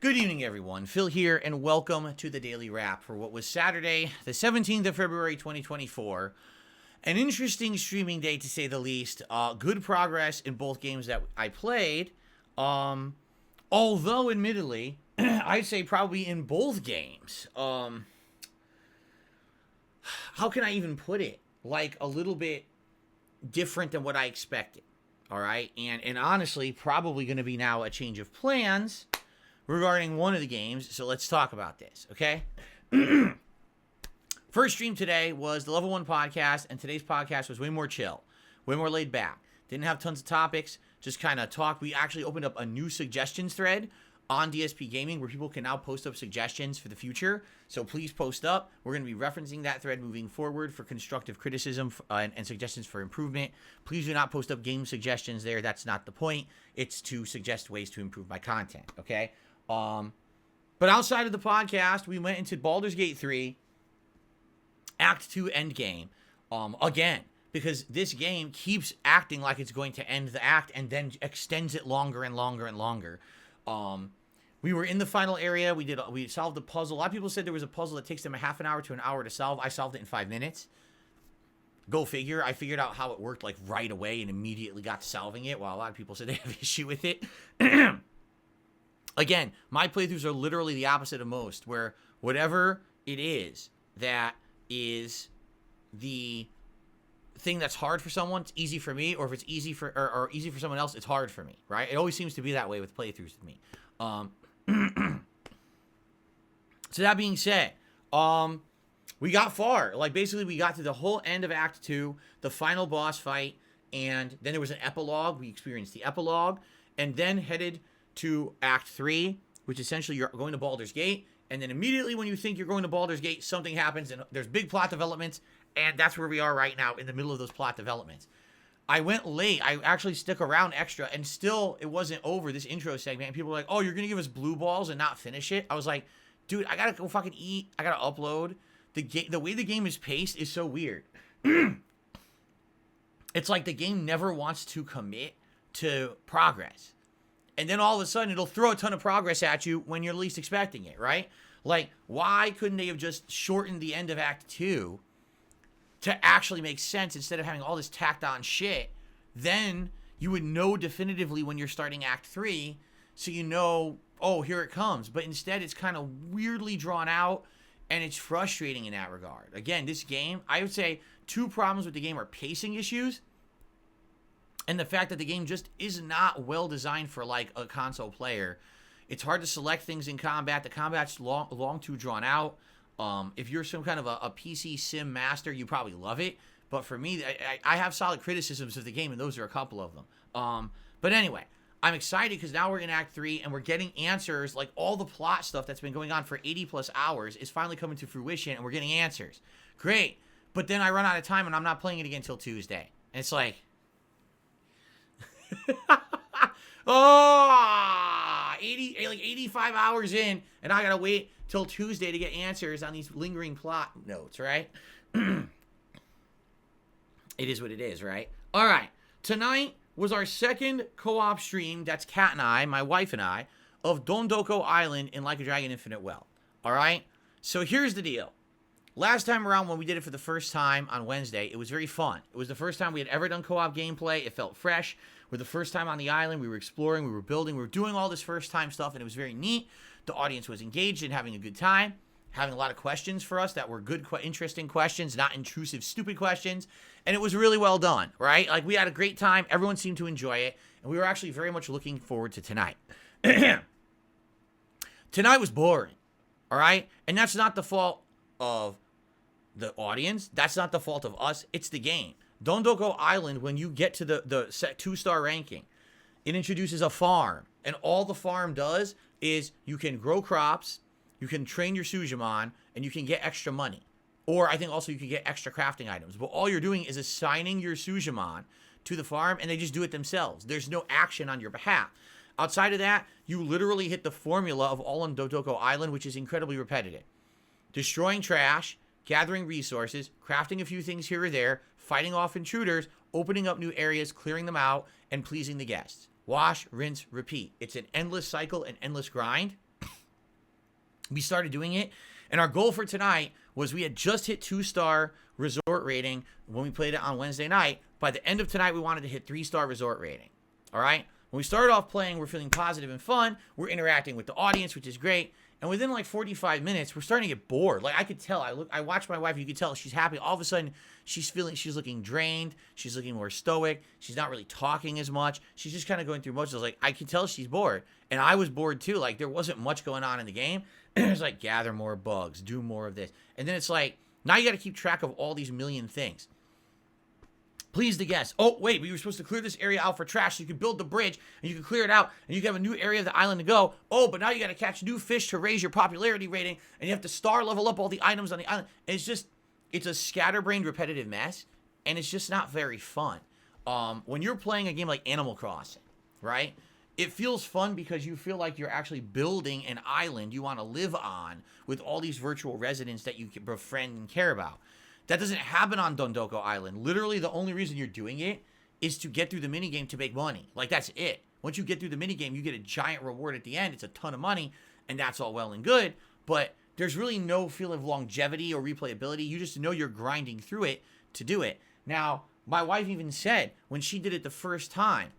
Good evening, everyone. Phil here, and welcome to the Daily Wrap for what was Saturday, the 17th of February, 2024. An interesting streaming day, to say the least. Good progress in both games that I played. Although, admittedly, I'd say probably in both games. How can I even put it? Like, a little bit different than what I expected. All right? And honestly, probably going to be now a change of plans regarding one of the games, so let's talk about this, okay? First stream today was the Level 1 podcast, and today's podcast was way more chill, way more laid back. Didn't have tons of topics, just kind of talk. We actually opened up a new suggestions thread on DSPGaming where people can now post up suggestions for the future, so please post up. We're going to be referencing that thread moving forward for constructive criticism and suggestions for improvement. Please do not post up game suggestions there. That's not the point. It's to suggest ways to improve my content, okay? But outside of the podcast, we went into Baldur's Gate 3, Act 2 Endgame, again, because this game keeps acting like it's going to end the act and then extends it longer and longer and longer. We were in the final area. We solved the puzzle. A lot of people said there was a puzzle that takes them a half an hour to an hour to solve. I solved it in 5 minutes. Go figure. I figured out how it worked like right away and immediately got to solving it, while a lot of people said they have issue with it. Again, my playthroughs are literally the opposite of most, where whatever it is that is the thing that's hard for someone, it's easy for me, or if it's easy for or easy for someone else, it's hard for me, right? It always seems to be that way with playthroughs with me. So that being said, we got far. Like, basically, we got to the whole end of Act 2, the final boss fight, and then there was an epilogue. We experienced the epilogue, and then headed to Act 3, which essentially you're going to Baldur's Gate, and then immediately when you think you're going to Baldur's Gate, something happens, and there's big plot developments, and that's where we are right now, in the middle of those plot developments. I went late. I actually stuck around extra, and still, it wasn't over, this intro segment, and people were like, oh, you're going to give us blue balls and not finish it? I was like, dude, I gotta go fucking eat. I gotta upload. The way the game is paced is so weird. It's like the game never wants to commit to progress. And then all of a sudden, it'll throw a ton of progress at you when you're least expecting it, right? Like, why couldn't they have just shortened the end of Act 2 to actually make sense instead of having all this tacked on shit? Then you would know definitively when you're starting Act 3, so you know, oh, here it comes. But instead, it's kind of weirdly drawn out, and it's frustrating in that regard. Again, this game, I would say two problems with the game are pacing issues, and the fact that the game just is not well designed for, like, a console player. It's hard to select things in combat. The combat's long too drawn out. If you're some kind of a PC sim master, you probably love it. But for me, I have solid criticisms of the game, and those are a couple of them. But anyway, I'm excited because now we're in Act 3, and we're getting answers. Like, all the plot stuff that's been going on for 80-plus hours is finally coming to fruition, and we're getting answers. Great. But then I run out of time, and I'm not playing it again until Tuesday. And it's like... 85 hours in, and I gotta wait till Tuesday to get answers on these lingering plot notes, right? It is what it is, right? All right, tonight was our second co-op stream, that's Kat and I, my wife and I, of Dondoko Island in Like a Dragon Infinite Well. All right, so here's the deal. Last time around when we did it for the first time on Wednesday, it was very fun. It was the first time we had ever done co-op gameplay. It felt fresh. We're the first time on the island. We were exploring. We were building. We were doing all this first-time stuff, and it was very neat. The audience was engaged and having a good time, having a lot of questions for us that were good, interesting questions, not intrusive, stupid questions. And it was really well done, right? Like, we had a great time. Everyone seemed to enjoy it, and we were actually very much looking forward to tonight. Tonight was boring, all right? And that's not the fault of the audience. That's not the fault of us. It's the game. Dondoko Island, when you get to the 2-star ranking, it introduces a farm. And all the farm does is you can grow crops, you can train your Sujimon, and you can get extra money. Or I think also you can get extra crafting items. But all you're doing is assigning your Sujimon to the farm, and they just do it themselves. There's no action on your behalf. Outside of that, you literally hit the formula of all on Dondoko Island, which is incredibly repetitive. Destroying trash, gathering resources, crafting a few things here or there, fighting off intruders, opening up new areas, clearing them out, and pleasing the guests. Wash, rinse, repeat. It's an endless cycle, an endless grind. we started doing it. And our goal for tonight was we had just hit 2-star resort rating when we played it on Wednesday night. By the end of tonight, we wanted to hit 3-star resort rating. All right? When we started off playing, we're feeling positive and fun. We're interacting with the audience, which is great. And within like 45 minutes, we're starting to get bored. Like I could tell. I watched my wife. You could tell she's happy. All of a sudden, she's looking drained. She's looking more stoic. She's not really talking as much. She's just kind of going through motions. Like I could tell she's bored, and I was bored too. Like there wasn't much going on in the game. It's like gather more bugs, do more of this, and then it's like now you got to keep track of all these million things. Please the guests. Oh, wait, we were supposed to clear this area out for trash so you could build the bridge and you can clear it out and you can have a new area of the island to go. Oh, but now you got to catch new fish to raise your popularity rating and you have to star level up all the items on the island. And it's a scatterbrained, repetitive mess and it's just not very fun. When you're playing a game like Animal Crossing, right? It feels fun because you feel like you're actually building an island you want to live on with all these virtual residents that you can befriend and care about. That doesn't happen on Dondoko Island. Literally, the only reason you're doing it is to get through the minigame to make money. Like, that's it. Once you get through the minigame, you get a giant reward at the end. It's a ton of money, and that's all well and good. But there's really no feeling of longevity or replayability. You just know you're grinding through it to do it. Now, my wife even said when she did it the first time,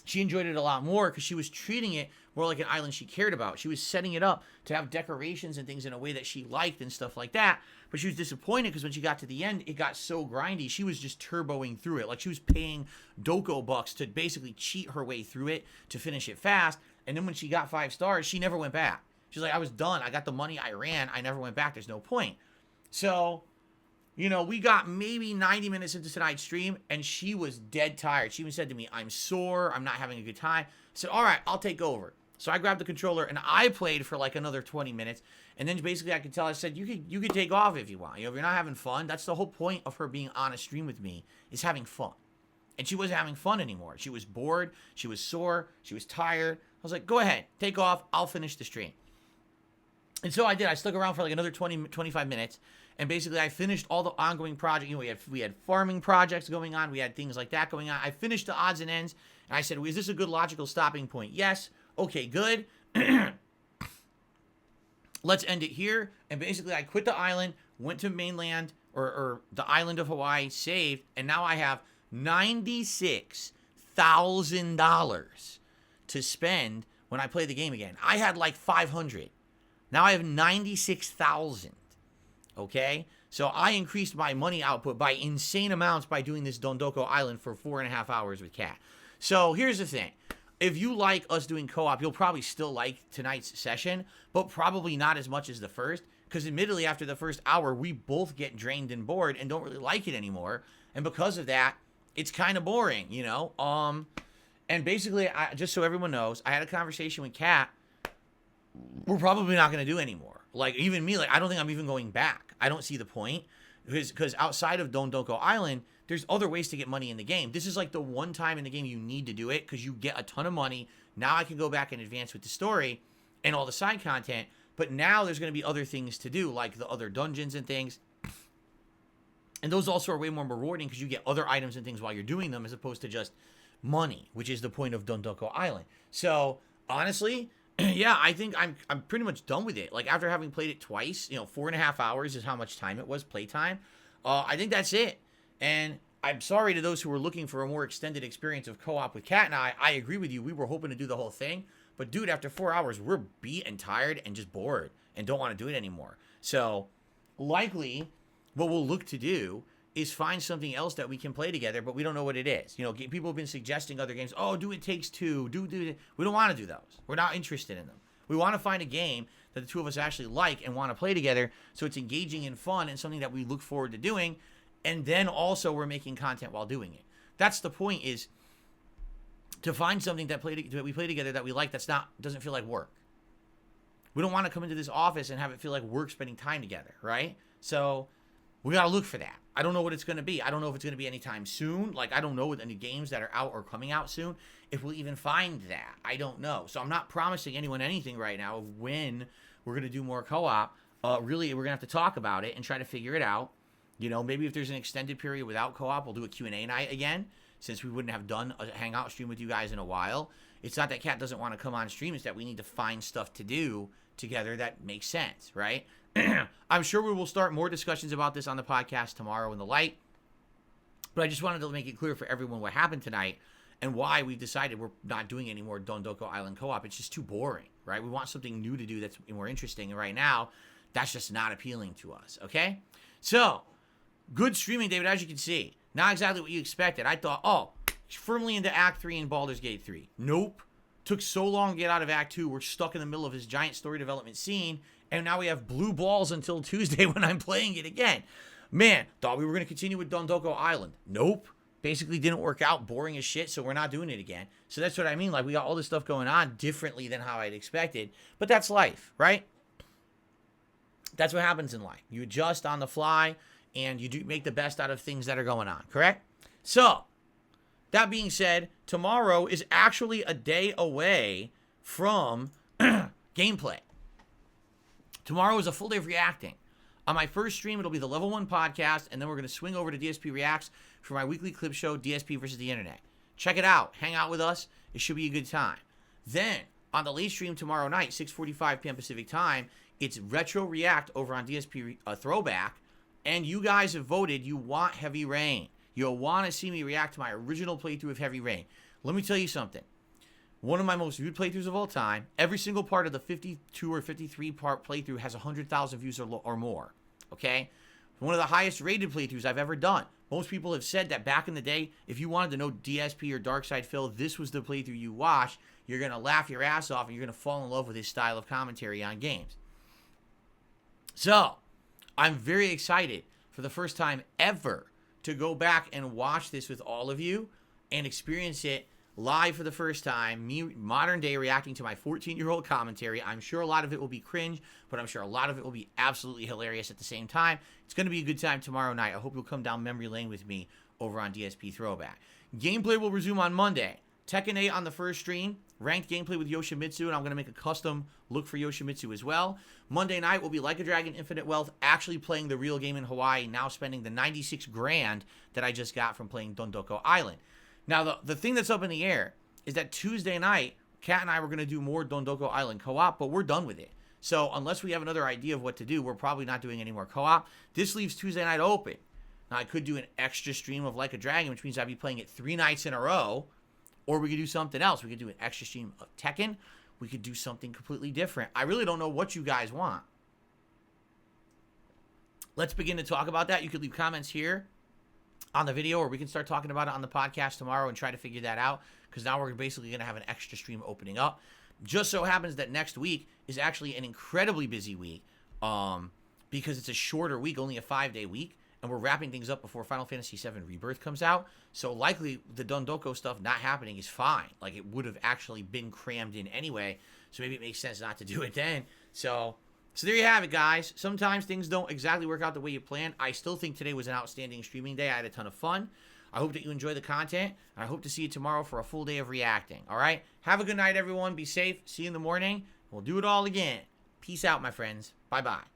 she enjoyed it a lot more because she was treating it more like an island she cared about. She was setting it up to have decorations and things in a way that she liked and stuff like that. But she was disappointed because when she got to the end, it got so grindy. She was just turboing through it. Like she was paying Doko bucks to basically cheat her way through it to finish it fast. And then when she got 5 stars, she never went back. She's like, I was done. I got the money. I ran. I never went back. There's no point. So, you know, we got maybe 90 minutes into tonight's stream, and she was dead tired. She even said to me, I'm sore. I'm not having a good time. I said, all right, I'll take over. So I grabbed the controller, and I played for like another 20 minutes. And then basically I could tell, I said, you could take off if you want. You know, if you're not having fun, that's the whole point of her being on a stream with me, is having fun. And she wasn't having fun anymore. She was bored. She was sore. She was tired. I was like, go ahead. Take off. I'll finish the stream. And so I did. I stuck around for like another 25 minutes. And basically, I finished all the ongoing projects. You know, we had farming projects going on. We had things like that going on. I finished the odds and ends. And I said, is this a good logical stopping point? Yes. Okay, good. Let's end it here. And basically, I quit the island, went to mainland, or the island of Hawaii, saved. And now I have $96,000 to spend when I play the game again. I had like 500. Now I have 96,000. Okay? So I increased my money output by insane amounts by doing this Dondoko Island for 4.5 hours with Kat. So here's the thing. If you like us doing co-op, you'll probably still like tonight's session, but probably not as much as the first, because admittedly after the first hour, we both get drained and bored and don't really like it anymore. And because of that, it's kind of boring, you know? And basically, just so everyone knows, I had a conversation with Kat. We're probably not going to do anymore. Like, even me, like, I don't think I'm even going back. I don't see the point. Because outside of Dondoko Island, there's other ways to get money in the game. This is like the one time in the game you need to do it because you get a ton of money. Now I can go back and advance with the story and all the side content. But now there's going to be other things to do, like the other dungeons and things. And those also are way more rewarding because you get other items and things while you're doing them as opposed to just money, which is the point of Dondoko Island. So, honestly, yeah, I think I'm pretty much done with it. Like, after having played it twice, you know, 4.5 hours is how much time it was, playtime. I think that's it. And I'm sorry to those who were looking for a more extended experience of co-op with Kat and I agree with you. We were hoping to do the whole thing. But, dude, after 4 hours, we're beat and tired and just bored and don't want to do it anymore. So, likely, what we'll look to do is find something else that we can play together, but we don't know what it is. You know, people have been suggesting other games. Oh, do It Takes Two. Do we don't want to do those. We're not interested in them. We want to find a game that the two of us actually like and want to play together so it's engaging and fun and something that we look forward to doing. And then also we're making content while doing it. That's the point, is to find something that we play together that we like doesn't feel like work. We don't want to come into this office and have it feel like work spending time together, right? So we got to look for that. I don't know what it's going to be. I don't know if it's going to be anytime soon. Like, I don't know with any games that are out or coming out soon if we'll even find that. I don't know. So I'm not promising anyone anything right now of when we're going to do more co-op. Really, we're going to have to talk about it and try to figure it out. You know, maybe if there's an extended period without co-op, we'll do a Q&A night again, since we wouldn't have done a hangout stream with you guys in a while. It's not that Cat doesn't want to come on stream. It's that we need to find stuff to do together that makes sense, right? I'm sure we will start more discussions about this on the podcast tomorrow in the light. But I just wanted to make it clear for everyone what happened tonight and why we decided we're not doing any more Dondoko Island co-op. It's just too boring, right? We want something new to do that's more interesting. And right now, that's just not appealing to us, okay? So, good streaming, David, as you can see. Not exactly what you expected. I thought, oh, firmly into Act 3 in Baldur's Gate 3. Nope. Took so long to get out of Act 2. We're stuck in the middle of this giant story development scene. And now we have blue balls until Tuesday when I'm playing it again. Man, thought we were going to continue with Dondoko Island. Nope. Basically didn't work out. Boring as shit, so we're not doing it again. So that's what I mean. Like, we got all this stuff going on differently than how I'd expected. But that's life, right? That's what happens in life. You adjust on the fly, and you do make the best out of things that are going on, correct? So, that being said, tomorrow is actually a day away from gameplay. Tomorrow is a full day of reacting. On my first stream, it'll be the Level 1 podcast, and then we're going to swing over to DSP Reacts for my weekly clip show, DSP versus the Internet. Check it out. Hang out with us. It should be a good time. Then, on the late stream tomorrow night, 6:45 p.m. Pacific time, it's Retro React over on DSP Throwback, and you guys have voted you want Heavy Rain. You'll want to see me react to my original playthrough of Heavy Rain. Let me tell you something. One of my most viewed playthroughs of all time. Every single part of the 52 or 53 part playthrough has 100,000 views or more. Okay? One of the highest rated playthroughs I've ever done. Most people have said that back in the day, if you wanted to know DSP or Darkside Phil, this was the playthrough you watched. You're going to laugh your ass off and you're going to fall in love with his style of commentary on games. So, I'm very excited for the first time ever to go back and watch this with all of you and experience it live for the first time, me modern day reacting to my 14-year-old commentary. I'm sure a lot of it will be cringe, but I'm sure a lot of it will be absolutely hilarious at the same time. It's going to be a good time tomorrow night. I hope you'll come down memory lane with me over on DSP Throwback. Gameplay will resume on Monday. Tekken 8 on the first stream, ranked gameplay with Yoshimitsu, and I'm going to make a custom look for Yoshimitsu as well. Monday night will be Like a Dragon Infinite Wealth, actually playing the real game in Hawaii, now spending the 96 grand that I just got from playing Dondoko Island. Now, the thing that's up in the air is that Tuesday night, Kat and I were going to do more Dondoko Island co-op, but we're done with it. So unless we have another idea of what to do, we're probably not doing any more co-op. This leaves Tuesday night open. Now, I could do an extra stream of Like a Dragon, which means I'd be playing it 3 nights in a row, or we could do something else. We could do an extra stream of Tekken. We could do something completely different. I really don't know what you guys want. Let's begin to talk about that. You could leave comments here on the video, or we can start talking about it on the podcast tomorrow and try to figure that out, because now we're basically going to have an extra stream opening up. Just so happens that next week is actually an incredibly busy week, because it's a shorter week, only a 5-day week, and we're wrapping things up before Final Fantasy VII Rebirth comes out. So likely the Dondoko stuff not happening is fine. Like, it would have actually been crammed in anyway, so maybe it makes sense not to do it then. So there you have it, guys. Sometimes things don't exactly work out the way you planned. I still think today was an outstanding streaming day. I had a ton of fun. I hope that you enjoy the content. I hope to see you tomorrow for a full day of reacting. All right? Have a good night, everyone. Be safe. See you in the morning. We'll do it all again. Peace out, my friends. Bye-bye.